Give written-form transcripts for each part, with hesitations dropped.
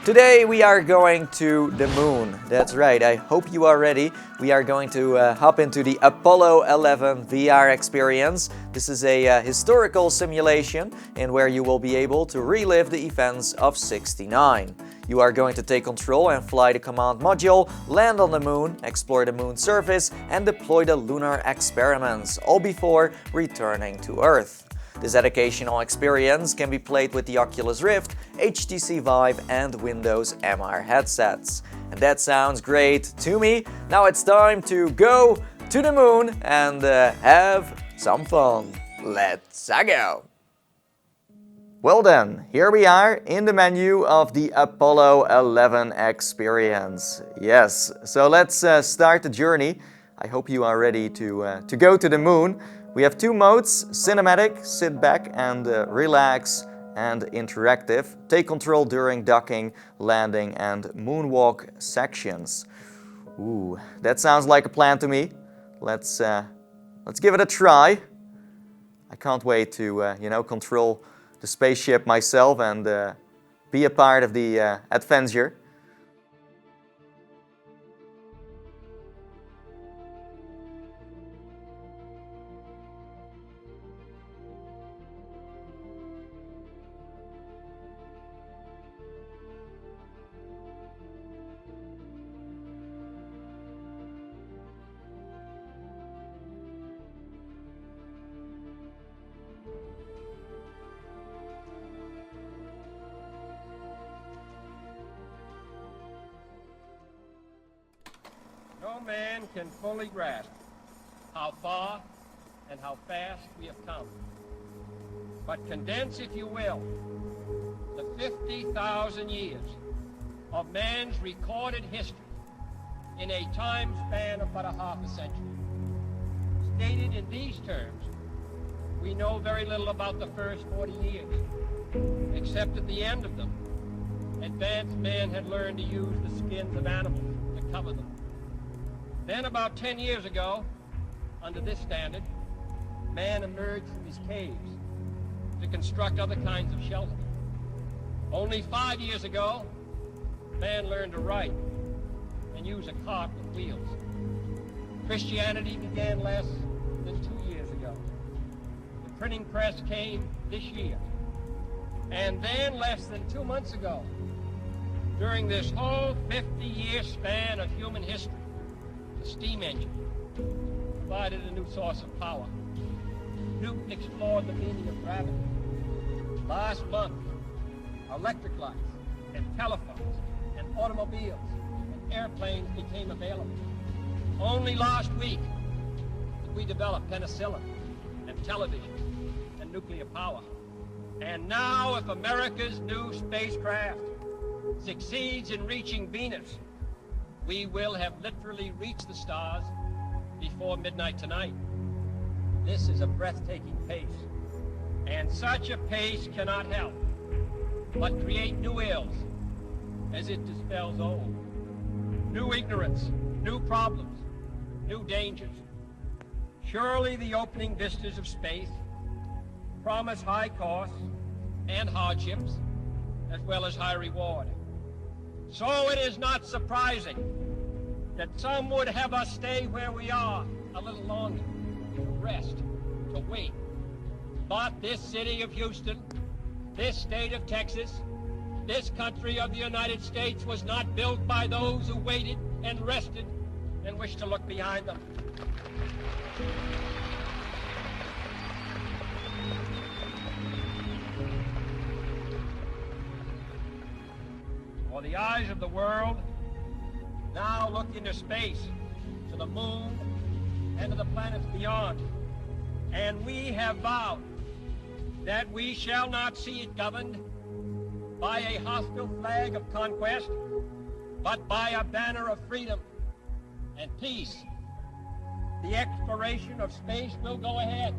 Today we are going to the moon. That's right, I hope you are ready. We are going to hop into the Apollo 11 VR experience. This is a historical simulation in where you will be able to relive the events of '69. You are going to take control and fly the command module, land on the moon, explore the moon surface, and deploy the lunar experiments, all before returning to Earth. This educational experience can be played with the Oculus Rift, HTC Vive, and Windows MR headsets. And that sounds great to me. Now it's time to go to the moon and have some fun. Let's go! Well then, here we are in the menu of the Apollo 11 experience. Yes, so let's start the journey. I hope you are ready to go to the moon. We have two modes: cinematic, sit back and relax, and interactive, take control during docking, landing, and moonwalk sections. Ooh, that sounds like a plan to me. Let's give it a try. I can't wait to control the spaceship myself and be a part of the adventure. No man can fully grasp how far and how fast we have come. But condense, if you will, the 50,000 years of man's recorded history in a time span of but a half a century. Stated in these terms, we know very little about the first 40 years, except at the end of them, advanced man had learned to use the skins of animals to cover them. Then about 10 years ago, under this standard, man emerged from his caves to construct other kinds of shelter. Only 5 years ago, man learned to write and use a cart with wheels. Christianity began less than 2 years ago. The printing press came this year. And then less than 2 months ago, during this whole 50-year span of human history, the steam engine provided a new source of power. Newton explored the meaning of gravity. Last month, electric lights and telephones and automobiles and airplanes became available. Only last week did we develop penicillin and television and nuclear power. And now, if America's new spacecraft succeeds in reaching Venus, we will have literally reached the stars before midnight tonight. This is a breathtaking pace, and such a pace cannot help but create new ills as it dispels old. New ignorance, new problems, new dangers. Surely the opening vistas of space promise high costs and hardships, as well as high reward. So it is not surprising that some would have us stay where we are a little longer, to rest, to wait. But this city of Houston, this state of Texas, this country of the United States was not built by those who waited and rested and wished to look behind them. For the eyes of the world now look into space, to the moon, and to the planets beyond. And we have vowed that we shall not see it governed by a hostile flag of conquest, but by a banner of freedom and peace. The exploration of space will go ahead,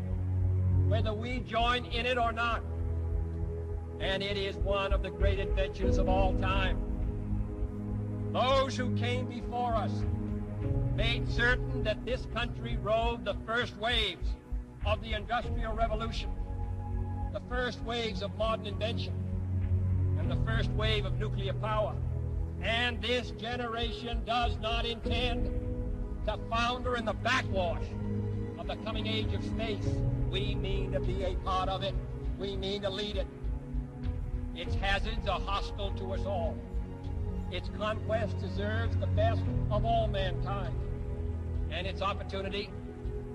whether we join in it or not. And it is one of the great adventures of all time. Those who came before us made certain that this country rode the first waves of the Industrial Revolution, the first waves of modern invention. And the first wave of nuclear power. And this generation does not intend to founder in the backwash of the coming age of space. We mean to be a part of it. We mean to lead it. Its hazards are hostile to us all. Its conquest deserves the best of all mankind. And its opportunity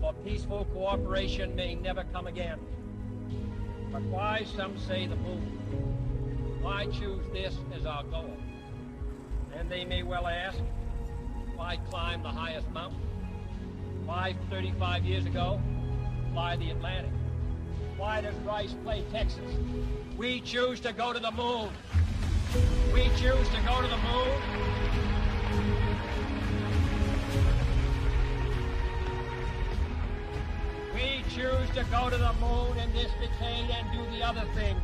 for peaceful cooperation may never come again. But why, some say, the moon? Why choose this as our goal? And they may well ask, why climb the highest mountain? Why, 35 years ago, fly the Atlantic? Why does Rice play Texas? We choose to go to the moon. We choose to go to the moon. We choose to go to the moon in this decade and do the other things,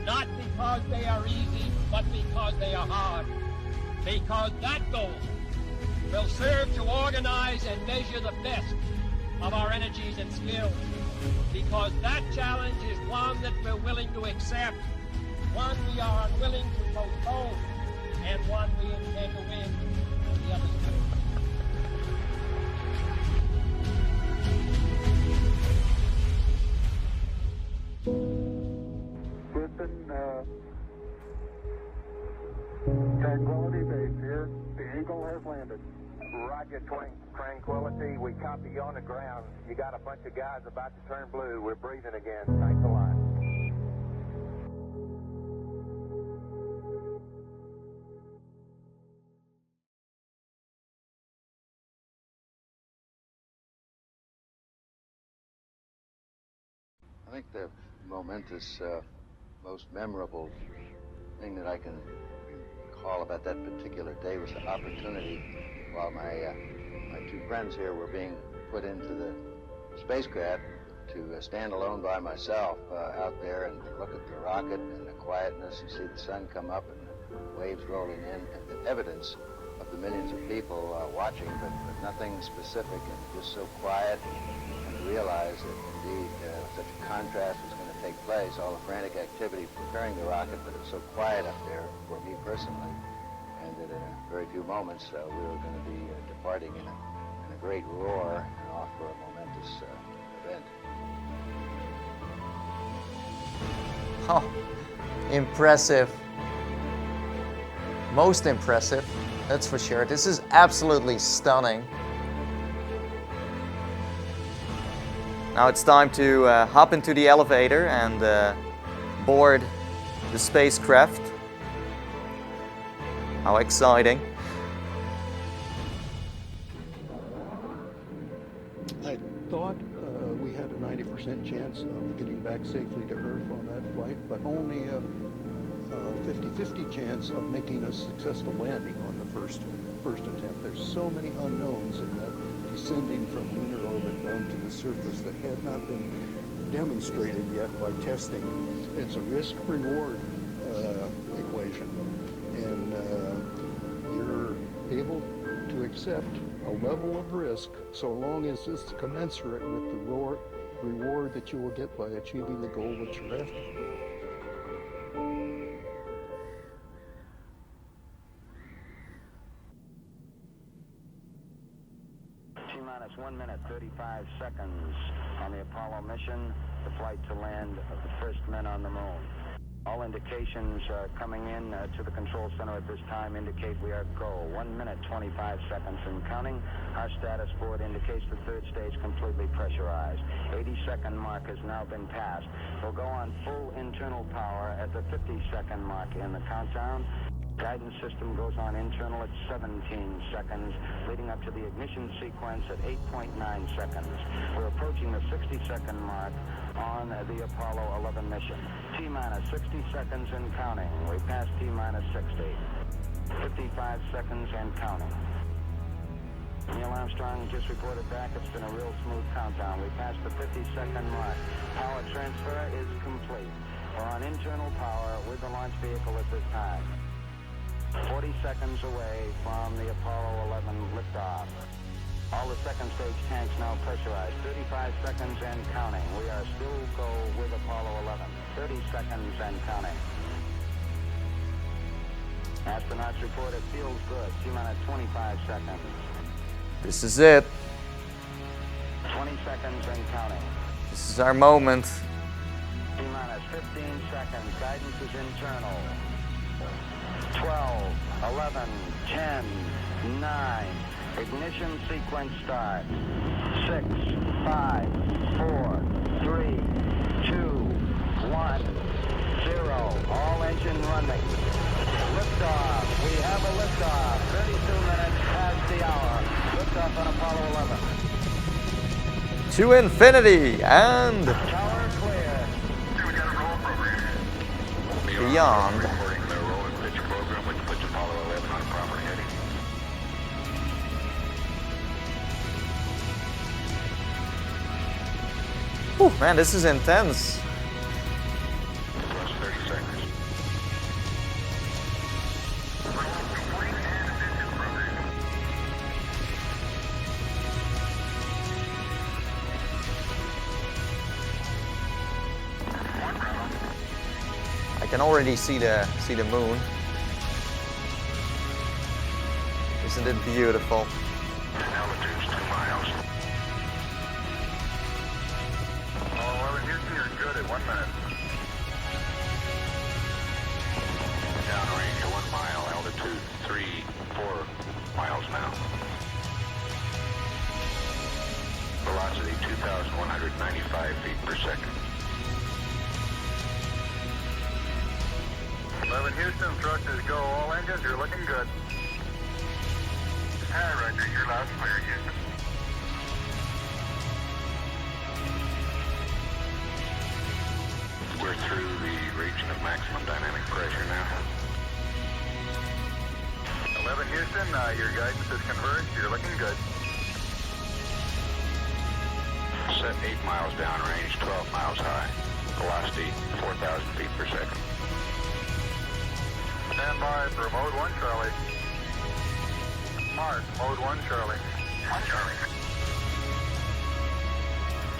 not because they are easy, but because they are hard. Because that goal will serve to organize and measure the best of our energies and skills. Because that challenge is one that we're willing to accept, one we are unwilling to postpone, and one we intend to win on the other side. Houston, Tranquility Base here. The Eagle has landed. Roger, Tranquility. We copy you on the ground. You got a bunch of guys about to turn blue. We're breathing again. Thanks a lot. I think the momentous, most memorable thing that I can recall about that particular day was the opportunity while my two friends here were being put into the spacecraft to stand alone by myself out there and look at the rocket and the quietness and see the sun come up and the waves rolling in and the evidence of the millions of people watching, but nothing specific and just so quiet, and realize that indeed such a contrast was going to take place, all the frantic activity preparing the rocket, but it was so quiet up there for me personally, and that in a very few moments we were going to be departing in a great roar and off for a momentous event. Oh, impressive. Most impressive, that's for sure. This is absolutely stunning. Now it's time to hop into the elevator and board the spacecraft. How exciting. I thought we had a 90% chance of getting back safely to Earth on that flight, but only a 50-50 chance of making a successful landing on the first attempt. There's so many unknowns in that descending from lunar orbit down to the surface that had not been demonstrated yet by testing. It's a risk-reward equation, and you're able to accept a level of risk so long as it's commensurate with the reward that you will get by achieving the goal that you're after. T-minus 1 minute, 35 seconds on the Apollo mission, the flight to land of the first men on the moon. All indications coming in to the control center at this time indicate we are go. 1 minute, 25 seconds and counting. Our status board indicates the third stage completely pressurized. 80-second mark has now been passed. We'll go on full internal power at the 50-second mark in the countdown. Guidance system goes on internal at 17 seconds, leading up to the ignition sequence at 8.9 seconds. We're approaching the 60-second mark on the Apollo 11 mission. T-minus 60 seconds and counting. We passed T-minus 60. 55 seconds and counting. Neil Armstrong just reported back. It's been a real smooth countdown. We passed the 50-second mark. Power transfer is complete. We're on internal power with the launch vehicle at this time. 40 seconds away from the Apollo 11 liftoff. All the second stage tanks now pressurized. 35 seconds and counting. We are still go with Apollo 11. 30 seconds and counting. Astronauts report it feels good. T-minus 25 seconds. This is it. 20 seconds and counting. This is our moment. T-minus 15 seconds. Guidance is internal. 12, 11, 10, 9. Ignition sequence start. 6, 5, 4, 3, 2, 1, 0. All engine running. Liftoff. We have a liftoff. 32 minutes past the hour. Liftoff on Apollo 11. To infinity and Tower clear. We got a roll program. beyond. Reporting the roll and pitch program, which puts Apollo 11 on proper heading. Whew, man, this is intense. Plus 30 seconds. I can already see the moon. Isn't it beautiful? Altitude's 2 miles. Oh, 11 Houston, you're good at 1 minute. Downrange at 1 mile, altitude 3, 4 miles now. Velocity 2,195 feet per second. 11 Houston, thrusters go. All engines, you're looking good. Hi, Roger. You're loud and clear, Houston. We're through the region of maximum dynamic pressure now. 11 Houston, your guidance is converged. You're looking good. Set 8 miles downrange, 12 miles high. Velocity 4,000 feet per second. Stand by for mode 1, Charlie. Mark, mode 1, Charlie. 1, Charlie.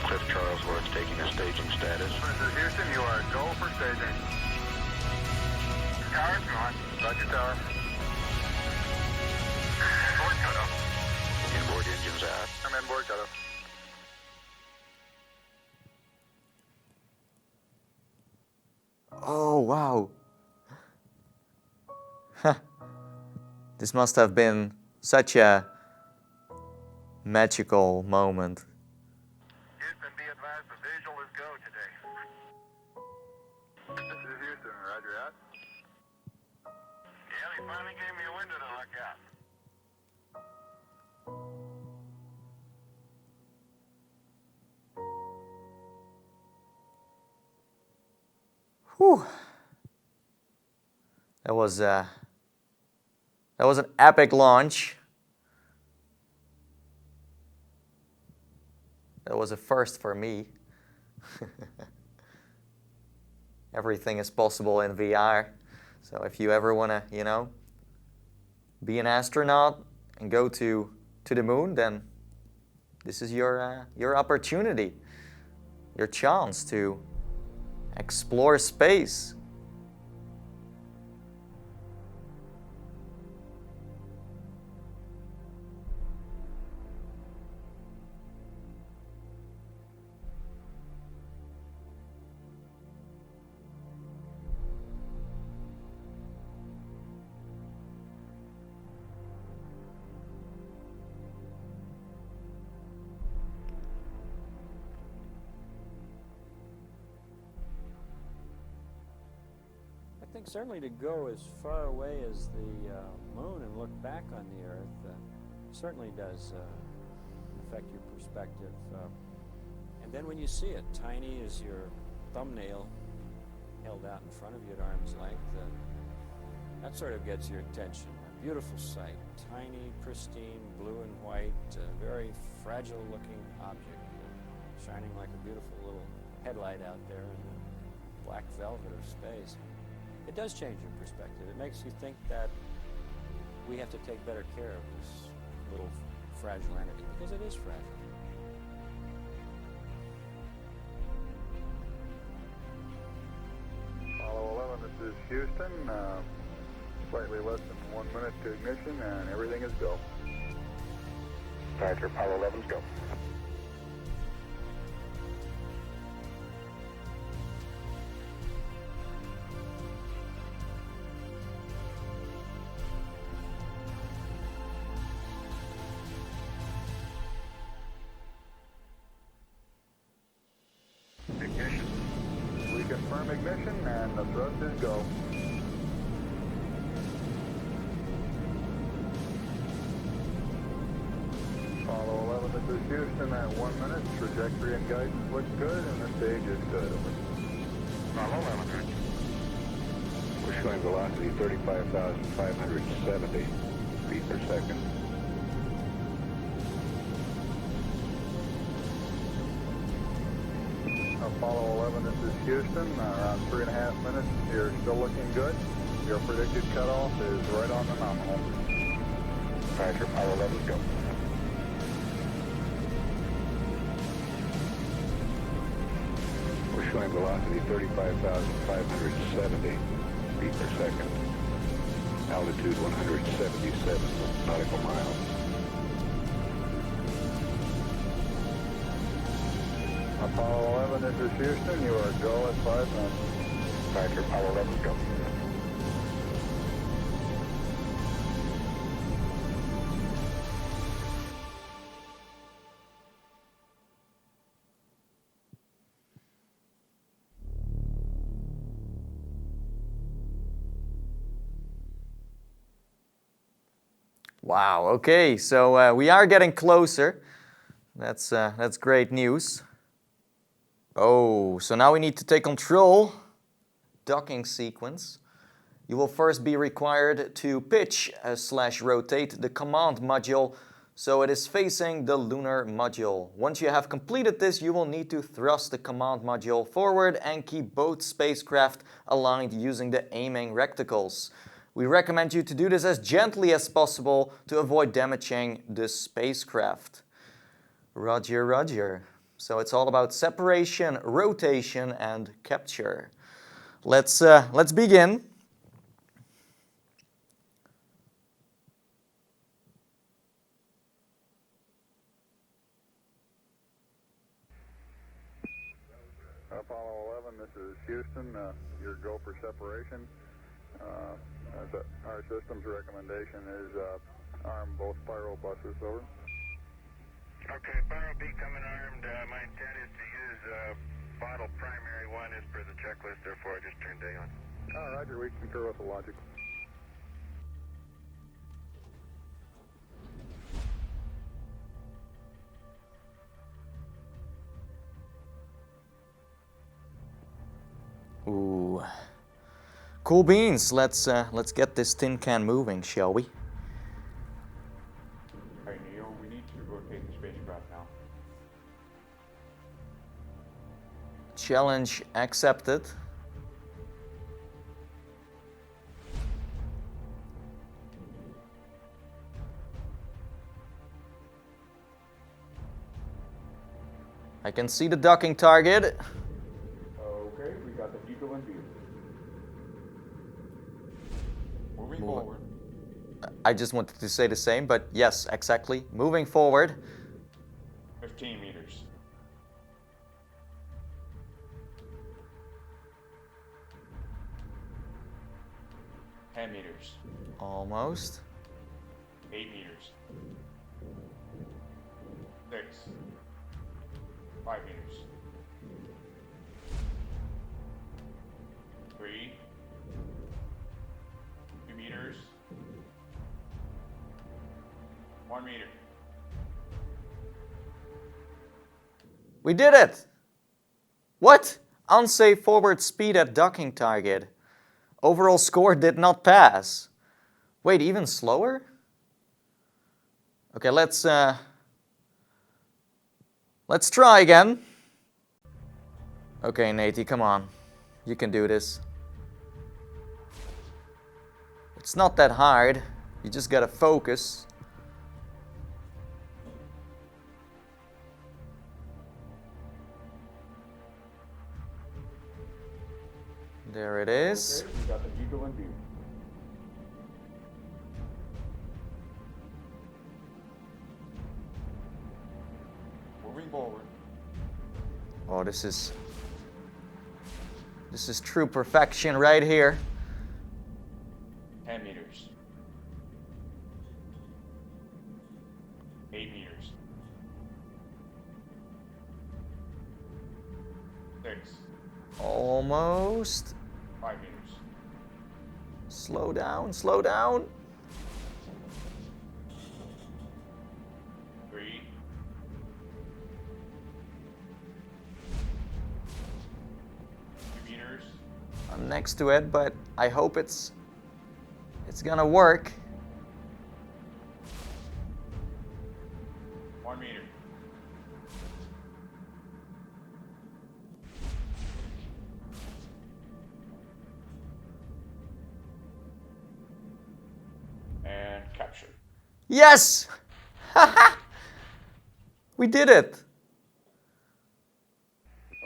Cliff Charlesworth taking a staging status. This is Houston, you are go for staging. Tower's gone. Roger, tower. Inboard cutoff. Inboard engines out. I'm inboard cutoff. Oh, wow. This must have been such a magical moment. Houston, be advised the visual is go today. This is Houston, roger out. Yeah, they finally gave me a window to look out. Whew. That was an epic launch. That was a first for me. Everything is possible in VR. So if you ever want to, be an astronaut and go to the moon, then this is your opportunity, your chance to explore space. I think certainly to go as far away as the moon and look back on the Earth certainly does affect your perspective. And then when you see it, tiny as your thumbnail held out in front of you at arm's length, that sort of gets your attention. A beautiful sight, tiny, pristine, blue and white, very fragile-looking object, shining like a beautiful little headlight out there in the black velvet of space. It does change your perspective. It makes you think that we have to take better care of this little fragile entity, because it is fragile. Apollo 11, this is Houston. slightly less than 1 minute to ignition, and everything is go. Roger, Apollo 11's go. Ignition. We confirm ignition, and the thrust is go. Apollo 11, this is Houston at 1 minute. Trajectory and guidance look good, and the stage is good. Apollo 11. We're showing velocity 35,570 feet per second. Apollo 11, this is Houston. Around 3.5 minutes. You're still looking good. Your predicted cutoff is right on the nominal. Roger, Apollo 11's go. We're showing velocity 35,570 feet per second. Altitude 177 nautical miles. Apollo 11, this is Houston. You are go at 5 minutes. Roger, Apollo 11's go. Wow, okay, so we are getting closer. That's great news. Oh, so now we need to take control. Docking sequence. You will first be required to pitch / rotate the command module so it is facing the lunar module. Once you have completed this, you will need to thrust the command module forward and keep both spacecraft aligned using the aiming reticles. We recommend you to do this as gently as possible to avoid damaging the spacecraft. Roger, roger. So it's all about separation, rotation, and capture. Let's begin. Apollo 11, this is Houston. Your go for separation. Our system's recommendation is arm both pyro buses, over. Okay, Pyro B coming armed. My intent is to use bottle primary one as per the checklist, therefore I just turned day on. Roger, we concur with the logic. Ooh. Cool beans. Let's get this tin can moving, shall we? Alright, Neil, we need to rotate the spacecraft now. Challenge accepted. I can see the docking target. Okay, we got the vehicle in view. Moving forward. I just wanted to say the same, but yes, exactly. Moving forward. 15 meters. $10 meters. Almost. 8 meters. 6. 5 meters. 3. 2 meters. 1 meter. We did it! What? Unsafe forward speed at docking target. Overall score did not pass. Wait, even slower? Okay, let's try again. Okay, Nathie, come on. You can do this. It's not that hard. You just gotta focus. There it is. Okay, we got the vehicle in view. forward. Oh, this is true perfection right here. 10 meters. 8 meters. 6. Almost. 5 meters. Slow down, slow down. 3. 2 meters. I'm next to it, but I hope it's gonna work. 1 meter. And capture. Yes! We did it!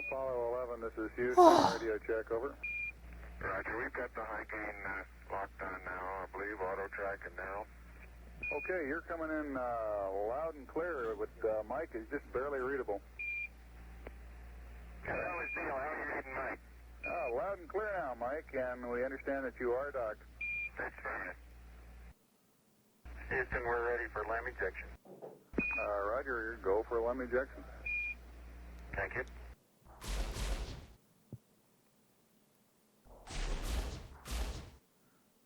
Apollo 11, this is Houston. Radio check, over. Roger, we've got the high gain locked on now, I believe, auto track and narrow. Okay, you're coming in loud and clear, but Mike is just barely readable. How is Neil? How are you reading, Mike? Loud and clear now, Mike, and we understand that you are docked. That's fine. Houston, we're ready for LEM ejection. Roger, go for LEM ejection. Thank you.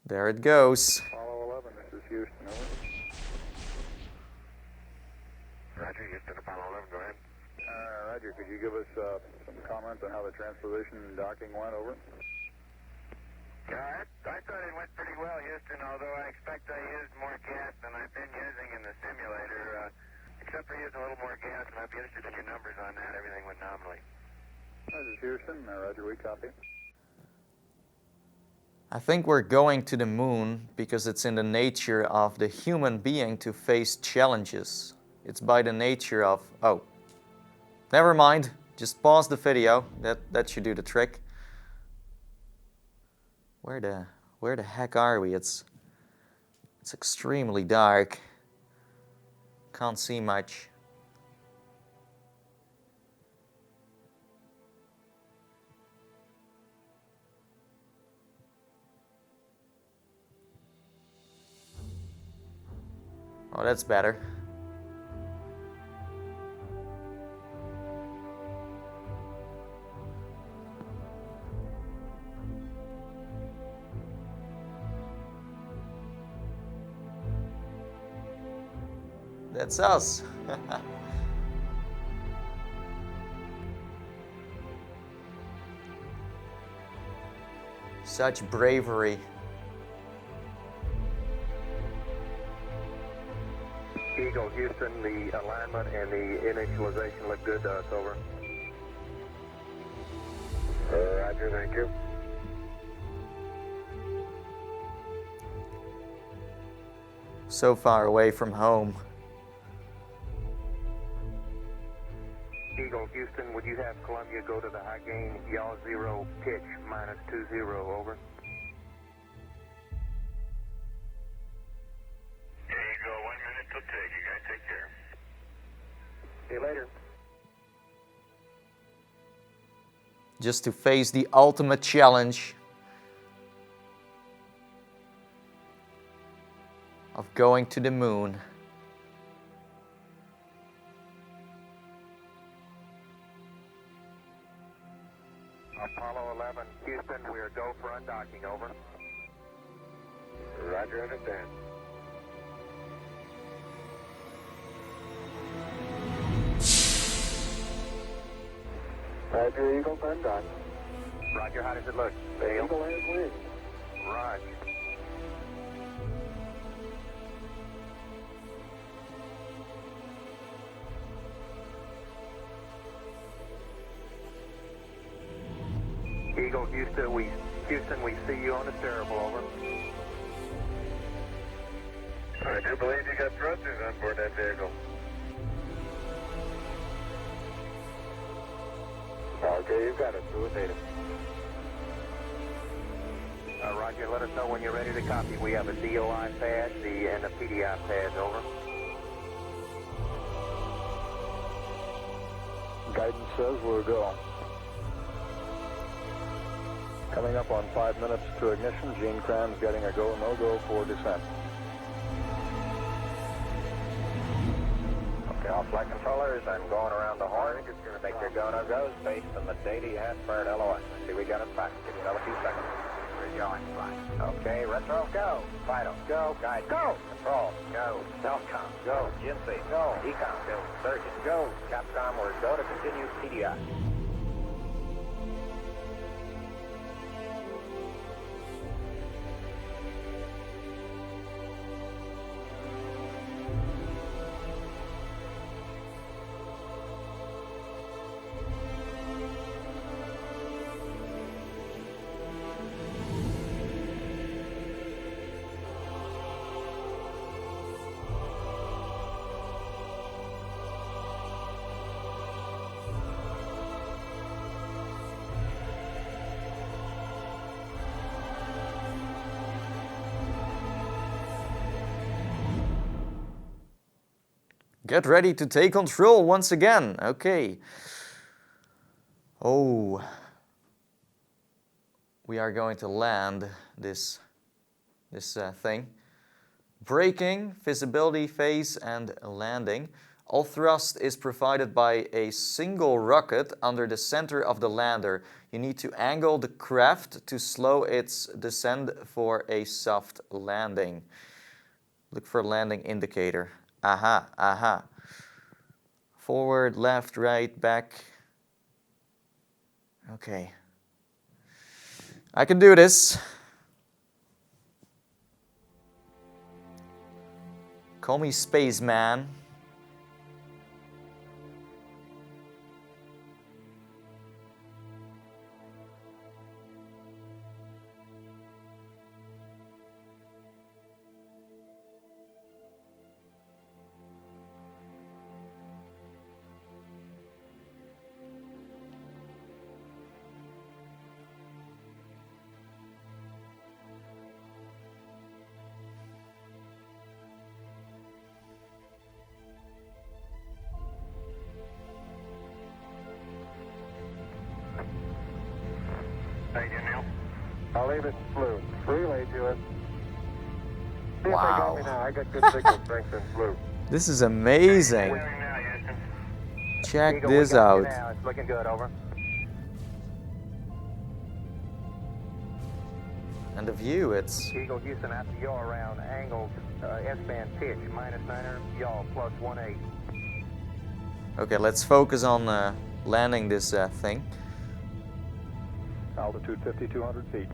There it goes. Apollo 11, this is Houston, over. Roger, Houston, Apollo 11, go ahead. Roger, could you give us some comments on how the transposition and docking went, over? Yeah, I thought it went pretty well, Houston, although I expect I used more gas than I've been using in the simulator. Except for using a little more gas, and I'd be interested in your numbers on that. Everything went nominally. This is Houston. Roger, we copy. I think we're going to the moon because it's in the nature of the human being to face challenges. It's by the nature of... Oh, never mind. Just pause the video. That should do the trick. Where the heck are we? It's extremely dark. Can't see much. Oh, that's better. That's us. Such bravery. Eagle, Houston, the alignment and the initialization look good to us, over. Roger, thank you. So far away from home. Eagle, Houston, would you have Columbia go to the high gain, yaw 0, pitch -20, over? There you go, 1 minute till take. You guys take care. See you later. Just to face the ultimate challenge of going to the moon. Apollo 11, Houston, we are go for undocking, over. Roger, understand. Roger, Eagle, undock. Roger, how does it look? The Eagle has wings. Roger. Eagle, Houston, we see you on the steerable, over. I do believe you got thrusters on board that vehicle. Okay, you got it. Do it, data. Roger, let us know when you're ready to copy. We have a DOI pad and a PDI pad, over. Guidance says we're go. Coming up on 5 minutes to ignition. Gene Kran's getting a go, no-go for descent. Okay, all flight controllers, I'm going around the horn. It's going to make your go, no-goes based on the data you have for an LOS. Let's see, we got it back. Give yourself a few seconds. We're going, fine. Okay, retro, go. Vital, go. Guide, go. Control, go. Telcom, go. GINSI, go. Ecom, go. Surgeon, go. Capcom, we're go to continue TDI. Get ready to take control once again. Okay. Oh. We are going to land this thing. Braking, visibility, phase, and landing. All thrust is provided by a single rocket under the center of the lander. You need to angle the craft to slow its descent for a soft landing. Look for landing indicator. Aha, aha. Forward, left, right, back. Okay. I can do this. Call me Spaceman. How you doing, Neil? I'll leave it blue. Relay to it. See if they Wow. got me now. I got good signal strength in blue. This is amazing. Now, Houston. Check Eagle, this we got you out. now. It's looking good, over. And the view, it's... Eagle, Houston, after yaw around, angled S-band pitch, -9er, yaw, +18. Okay, let's focus on landing this thing. Altitude 5,200 feet.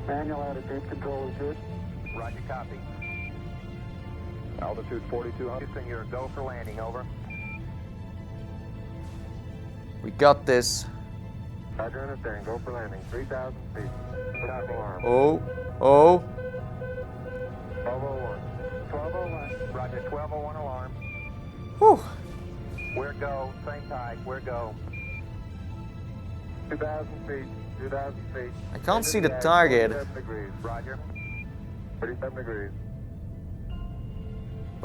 Manual attitude control is good. Roger, copy. Altitude 4,200. Houston, you're a go for landing, over. We got this. Roger, understand, go for landing, 3,000 feet. Top alarm. Oh, oh. 1201. 1201. Roger, 1201 alarm. Whew. We're go, same tide, we're go. 2,000 feet, 2,000 feet. I can't see the target, 37 degrees, Roger. 37 degrees.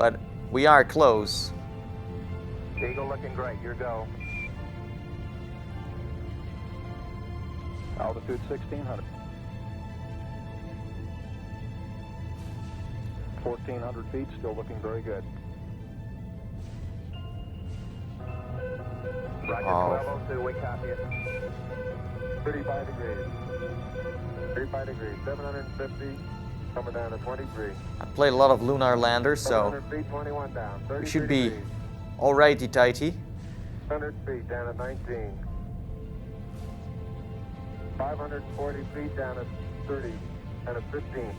but we are close. Eagle looking great, you're go. Altitude 1,600. 1,400 feet, still looking very good. Roger, Oh. 1202, we copy it. 35 degrees. 35 degrees, 750, coming down to 23. I played a lot of lunar landers, so 700 feet, 21 down. we should be 33 degrees. alrighty tighty. 100 feet down at 19. 540 feet down at 30 and at 15.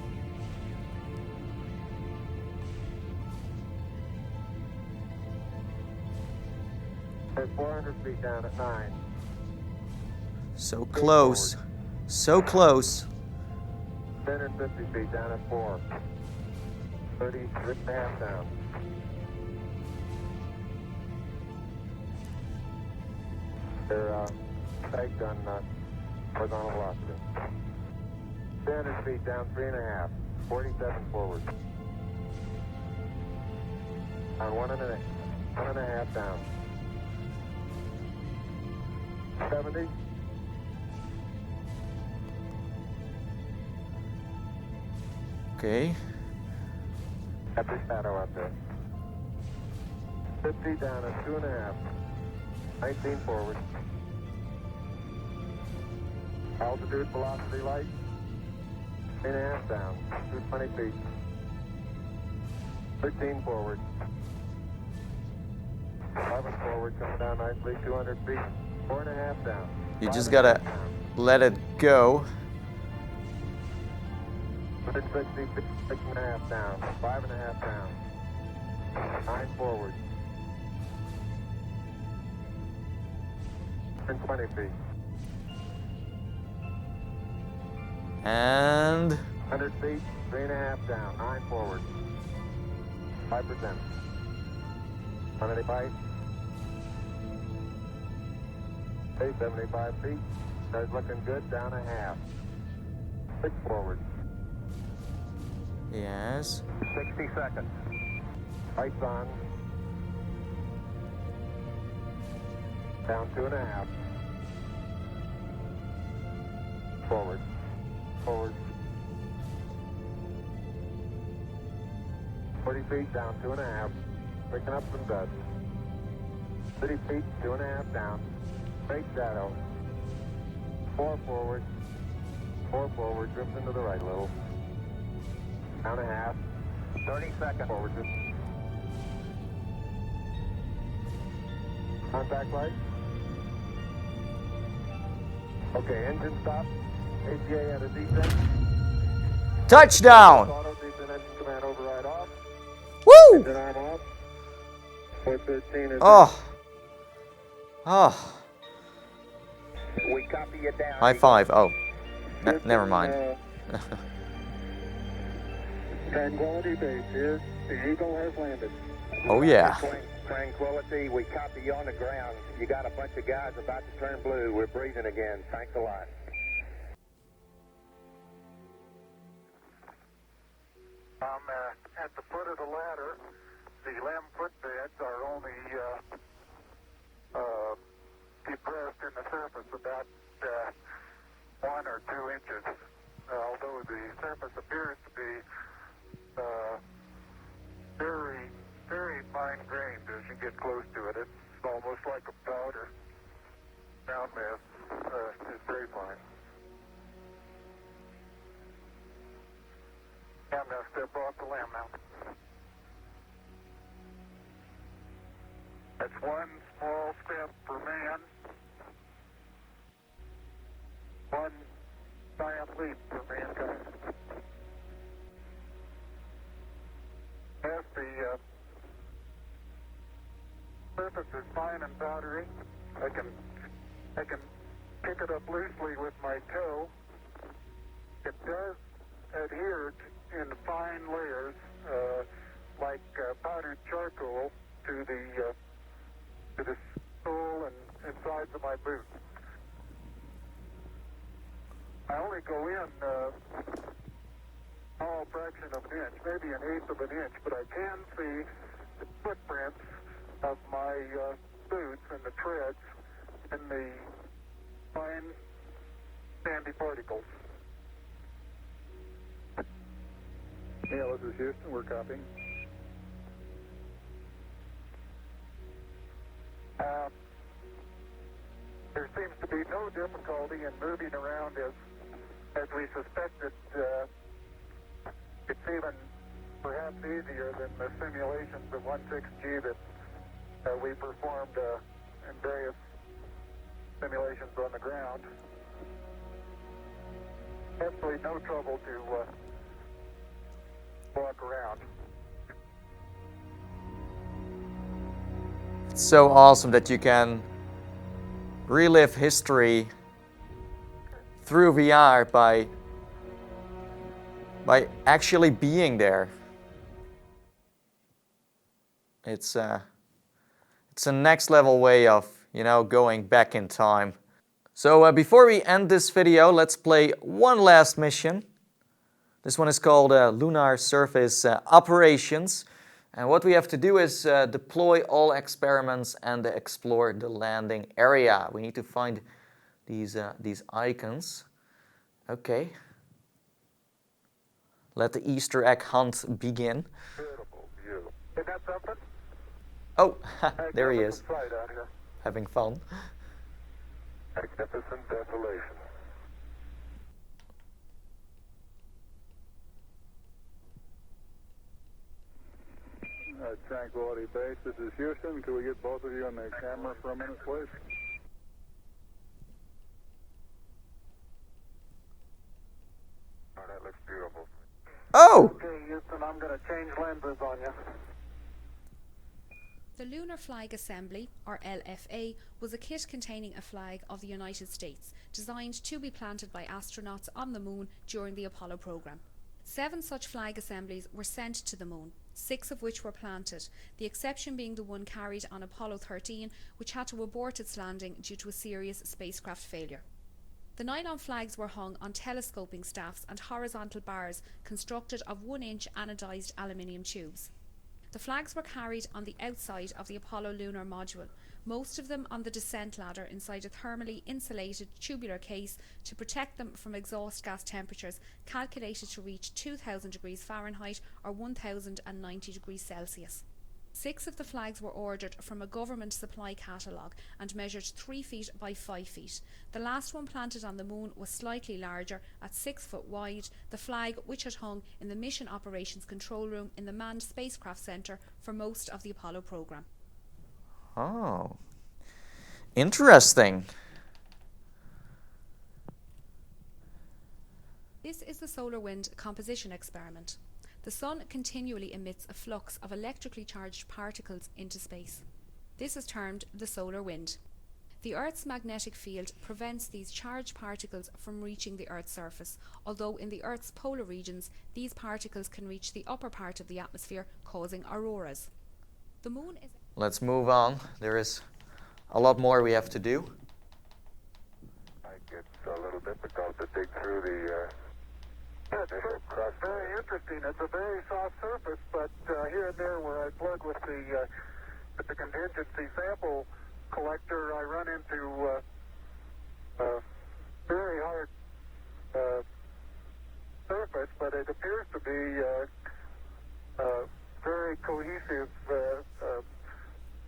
And 400 feet down at 9. So close. So close. 1050 feet down at 4. 30 and a half down. They're pegged on horizontal velocity. 300 feet down, 3.5. 47 forward. On 1.5 down. 70. Okay. Happy shadow out there. 50 down at 2.5. 19 forward. Altitude, velocity, light. 3.5 down. 220 feet. 13 forward. 11 forward, coming down nicely. 200 feet. 4.5 down. You just gotta let it go. 160 feet. 6.5 down. 5.5 down. 9 forward. 20 feet. And 100 feet, 3.5 down, 9 forward. 5%. 185. 75 feet. That's looking good, down a half. 6 forward. yes. 60 seconds. Lights on. Down 2.5. Forward. Forward. 40 feet down 2.5. Picking up some dust. 30 feet, 2.5 down. Straight shadow. 4 forward. 4 forward. Drift into the right a little. Down a half. 30 seconds. Forward. Contact light. Okay, engine stop. ATA at a descent. Touchdown! Auto descent engine command override off. Woo! Engine arm off. 413 is Oh. Oh. We copy you down. High five. Oh. Never mind. Tranquility Base here. The Eagle has landed. Oh yeah. Tranquility, we copy you on the ground. You got a bunch of guys about to turn blue. We're breathing again. Thanks a lot. I'm at the foot of the ladder. The LEM footbeds are only depressed in the surface about 1 or 2 inches. Although the surface appears to be very, very fine-grained as you get close to it. It's almost like a powder. Ground mass is very fine. I'm going to step off the LEM now. That's one small step for man, one giant leap for mankind. As the surface is fine and powdery, I can pick it up loosely with my toe. It does adhere in fine layers, like powdered charcoal, to the sole and sides of my boot. I only go in a small fraction of an inch, maybe an eighth of an inch, but I can see the footprints of my boots and the treads and the fine sandy particles. Neil, this is Houston. We're copying. There seems to be no difficulty in moving around as we suspected. It's even perhaps easier than the simulations of 16G that we performed in various simulations on the ground. Absolutely no trouble to walk around. It's so awesome that you can relive history through VR by actually being there. It's a next level way of, going back in time. So before we end this video, let's play one last mission. This one is called Lunar Surface Operations. And what we have to do is deploy all experiments and explore the landing area. We need to find these icons. Okay. Let the Easter egg hunt begin. Beautiful view. Isn't that something? Oh, there he is, Sight out here. having fun. Magnificent desolation. Tranquility Base, this is Houston. Could we get both of you on the camera for a minute, please? Oh, that looks beautiful. Oh! Okay, Houston, I'm going to change lenses on you. The Lunar Flag Assembly, or LFA, was a kit containing a flag of the United States, designed to be planted by astronauts on the Moon during the Apollo program. 7 such flag assemblies were sent to the Moon, 6 of which were planted, the exception being the one carried on Apollo 13, which had to abort its landing due to a serious spacecraft failure. The nylon flags were hung on telescoping staffs and horizontal bars constructed of 1-inch anodized aluminium tubes. The flags were carried on the outside of the Apollo lunar module, most of them on the descent ladder inside a thermally insulated tubular case to protect them from exhaust gas temperatures calculated to reach 2000 degrees Fahrenheit or 1090 degrees Celsius. 6 of the flags were ordered from a government supply catalogue and measured 3 feet by 5 feet. The last one planted on the Moon was slightly larger, at 6 foot wide, the flag which had hung in the Mission Operations Control Room in the Manned Spacecraft Centre for most of the Apollo program. Oh, interesting. This is the solar wind composition experiment. The Sun continually emits a flux of electrically charged particles into space. This is termed the solar wind. The Earth's magnetic field prevents these charged particles from reaching the Earth's surface, although in the Earth's polar regions, these particles can reach the upper part of the atmosphere, causing auroras. The Moon is... Let's move on. There is a lot more we have to do. I get a little bit because to dig through the crust. Very interesting. It's a very soft surface, but here and there where I plug with the contingency sample collector, I run into very hard surface, but it appears to be very cohesive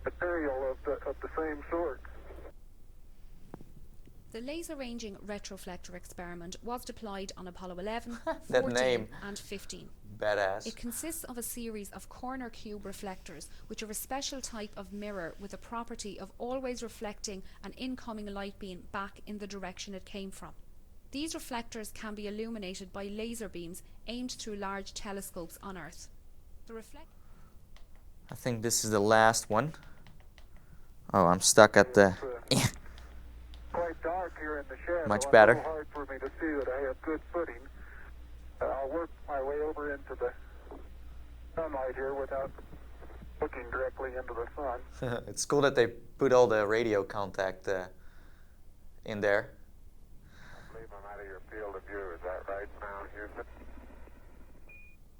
material of the same sort. The laser ranging retroflector experiment was deployed on Apollo 11, That 14 name. and 15. Badass. It consists of a series of corner cube reflectors, which are a special type of mirror with the property of always reflecting an incoming light beam back in the direction it came from. These reflectors can be illuminated by laser beams aimed through large telescopes on Earth. I think this is the last one. Oh, I'm stuck at the... Quite dark here in the shed. Much so better. It's a little hard for me to see that I have good footing. I'll work my way over into the sunlight here without looking directly into the sun. It's cool that they put all the radio contact in there. I believe I'm out of your field of view. Is that right now, Houston?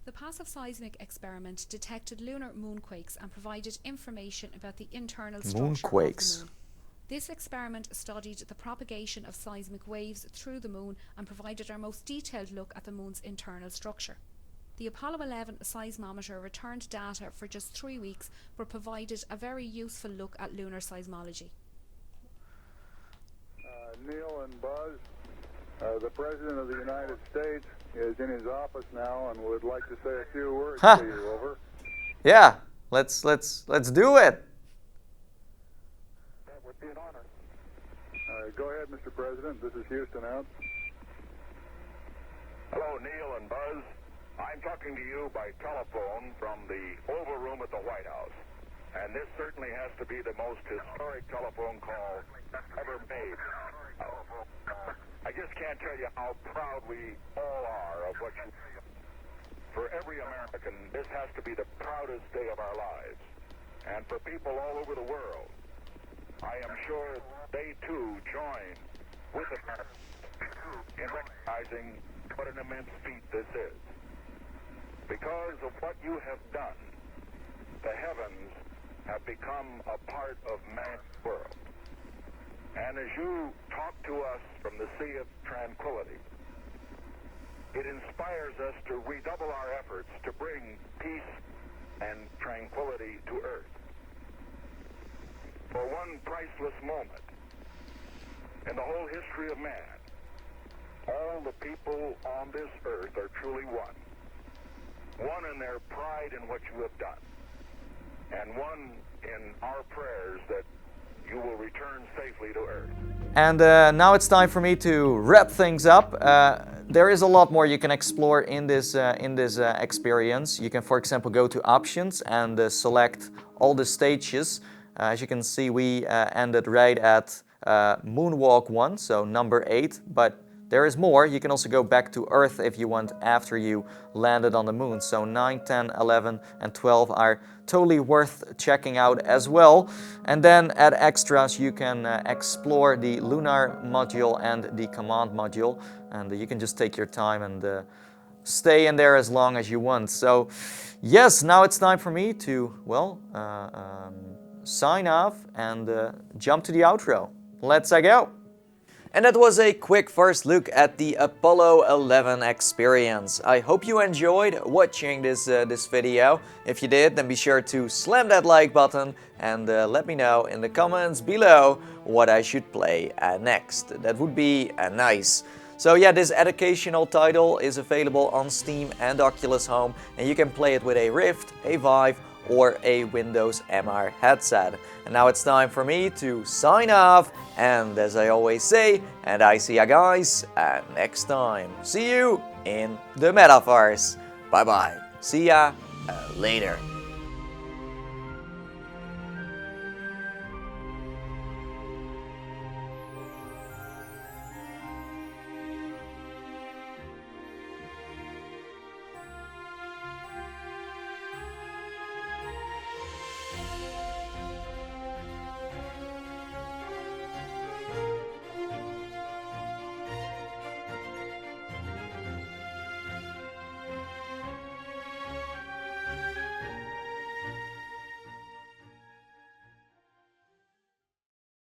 The passive seismic experiment detected lunar moonquakes and provided information about the internal structure Moonquakes. of the Moon. This experiment studied the propagation of seismic waves through the Moon and provided our most detailed look at the Moon's internal structure. The Apollo 11 seismometer returned data for just 3 weeks, but provided a very useful look at lunar seismology. Neil and Buzz, the President of the United States is in his office now and would like to say a few words to you. Over. Yeah, let's do it. That would be an honor. Go ahead, Mr. President. This is Houston out. Hello, Neil and Buzz. I'm talking to you by telephone from the Oval Room at the White House. And this certainly has to be the most historic telephone call ever made. I just can't tell you how proud we all are of what you do. For every American, this has to be the proudest day of our lives. And for people all over the world, I am sure they too join with us in recognizing what an immense feat this is. Because of what you have done, the heavens have become a part of man's world. And as you talk to us from the Sea of Tranquility, it inspires us to redouble our efforts to bring peace and tranquility to Earth. For one priceless moment in the whole history of man, all the people on this Earth are truly one. One in their pride in what you have done, and one in our prayers that you will return safely to Earth. And now it's time for me to wrap things up. There is a lot more you can explore in this experience. You can, for example, go to options and select all the stages. As you can see, we ended right at Moonwalk 1, so number 8, but there is more. You can also go back to Earth if you want after you landed on the moon. So 9, 10, 11 and 12 are totally worth checking out as well. And then at extras you can explore the lunar module and the command module, and you can just take your time and stay in there as long as you want. So yes, now it's time for me to, well, sign off and jump to the outro. Let's go! And that was a quick first look at the Apollo 11 experience. I hope you enjoyed watching this video. If you did, then be sure to slam that like button and let me know in the comments below what I should play next. That would be nice. So yeah, this educational title is available on Steam and Oculus Home, and you can play it with a Rift, a Vive, or a Windows MR headset. And now it's time for me to sign off, and as I always say, and I see ya guys next time. See you in the metaverse. Bye bye. See ya later.